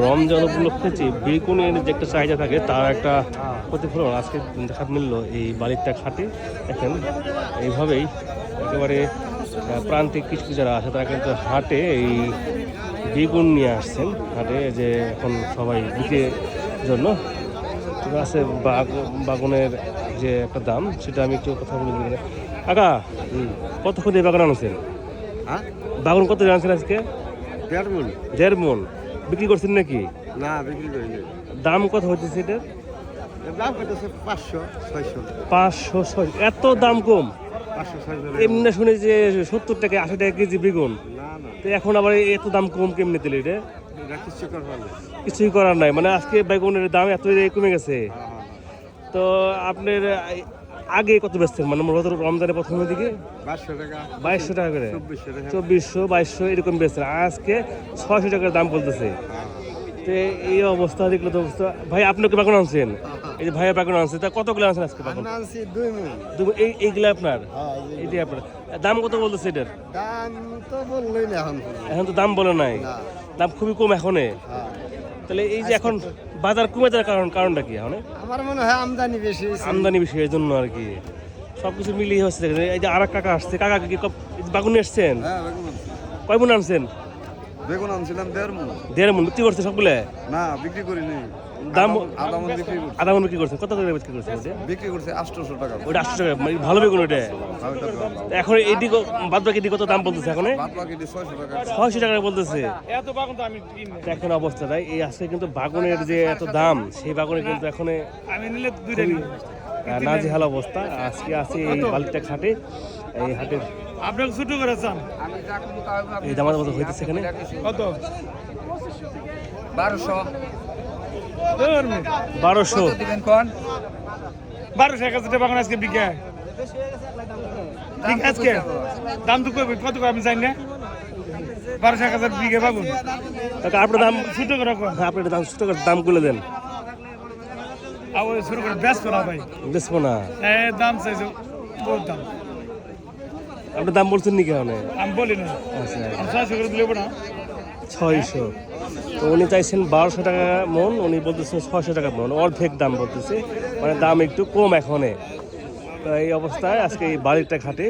রমজান উপলক্ষে যে বেগুনের যে একটা চাহিদা থাকে তার একটা প্রতিফলন আজকে দেখা মিলল এই বালিরটা খাটে। দেখেন এইভাবেই একেবারে প্রান্তিক কিছু যারা আছে তারা কিন্তু হাটে এই বেগুন নিয়ে আসছেন হাটে, যে এখন সবাই বিক্রির জন্য আছে। বাগুনের যে একটা দাম সেটা আমি একটু কথা বলে দিই। কাকা কতক্ষণ এই বাগান আনছেন? হ্যাঁ, বাগুন কত আনছেন আজকে? 1.5 মণ। 1.5 মণ বিক্রি করছেন নাকি? না, বিক্রি করিনি। দাম কত হচ্ছে এটার? দাম কইতেছে 500, 600। 500 600, এত দাম কম? 500, 600। এমনি শুনে যে 70 টাকা 80 টাকা কেজি বেগুন, না না, তো এখন আবার এত দাম কম কেমনি দিলে? এটা এটা কিছু করবার না। কিছুই করার নাই, মানে আজকে বেগুনের দাম এত কমে গেছে। তো আপনার আগে কত বেচতেন, মানে রমজানের প্রথমের দিকে? 500 টাকা, 2200 টাকা করে, 2400 টাকা। 2400 2200 এরকম বেচতেন, আজকে 600 টাকার দাম বলতেছে। তো এই অবস্থা দেখলে তো অবস্থা। ভাই আপনাকে বাগান আনছেন? এই যে ভাইয়া বাগান আনছে, তা কতগুলো আনছেন আজকে বাগান? আমরা আনছি 2 মণ। এইগুলো আপনার? হ্যাঁ, এইটা আপনার। দাম কত বলতেছে এটার? দাম তো বললই না এখন। এখন তো দাম বলে নাই, না। দাম খুবই কম এখনে। হ্যাঁ, তাহলে এই যে এখন বাজার কমে যাওয়ার কারণটা কি? এখন আমার মনে হয় আমদানি বেশি হইছে। আমদানি বেশি, এই জন্য আর কি সবকিছু মিলিয়ে হচ্ছে। এই যে আর এক কাকা আসছে, কাকা কি বাগুন নিয়ে এসছেন? হ্যাঁ, বেগুন আনছি। কয় মণ আনছেন? বেগুন আনছিলাম 1.5 মণ। 1.5 মণ বিক্রি করছে সবগুলো? না, বিক্রি করিনি। দাম আধা মণ বিক্রি করছি। আধা মণ বিক্রি করছেন, কত করে বিক্রি করছেন? বিক্রি করছে 800 টাকা। ওইটা 800 টাকা, মানে ভালো বেগুন ওইটা। আমি তো ভালো। তো এখন এইদিকে বাদ বাকি কত দাম বলতেছে এখন? বাদ বাকি 600 টাকা। 600 টাকা বলতেছে। এখন অবস্থাটাই এই আজকে কিন্তু বাগুনের যে এত দাম, সেই বাগুনে কিন্তু এখন নাজেহাল অবস্থা। আজকে আছে এই বালিটা খাটে, এই হাটের আপনাকে ছোট করে চান এই দামার মতো হইতেছে এখানে। কত? 1200। 1200 দিবেন কোন? 12,000 বাগান আজকে বিকে ঠিক আজকে দাম তো কই কত করে আমি জানি না। 12,000 বিঘে বাগুন টাকা আপনার দাম ছোট করে কোন আপনার দাম ছোট করে দাম গুলো দেন। আবার ছোট করে ব্যস্ত না ভাই, বেচবো না? দাম চাইছে বহুত দাম। আপনার দাম বলছেন নাকি এখন? আমি বলি না, আচ্ছা, আমি 600 করে দিলেও না। 600। তো উনি চাইছেন 1200 টাকা মন, উনি বলতেছেন 600 টাকা মন, অর্ধেক দাম বলতেছে, মানে দাম একটু কম এখনে। তো এই অবস্থায় আজকে এই বাড়িটা খাটে।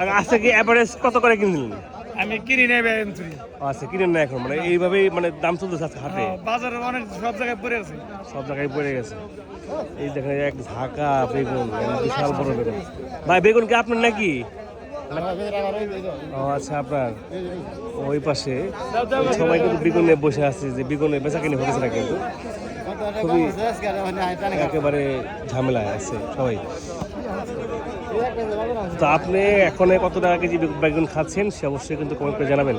আর আজকে কি অ্যাভারেজ কত করে কিনলেন? আমি কিনি নেই ভাই এন্ট্রি। আচ্ছা, কিনেন না এখন, মানে এইভাবেই মানে দাম চলতেছে আজকে হাটে? বাজারে অনেক সব জায়গায় পড়ে আছে। সব জায়গায় পড়ে গেছে। এই দেখেন এক ঝাঁকা বেগুন, বিশাল বড় বেগুন। ভাই বেগুন কি আপনার নাকি? ও আচ্ছা, আপনার ওই পাশে সবাই কিন্তু বেগুন নিয়ে বসে আছে, যে বেগুনে বেচা কিনে হতেছে না, কিন্তু খুবই একেবারে ঝামেলায় আছে সবাই। তো আপনি এখন কত টাকা কেজি বেগুন খাচ্ছেন সে অবশ্যই কিন্তু কমেন্ট করে জানাবেন।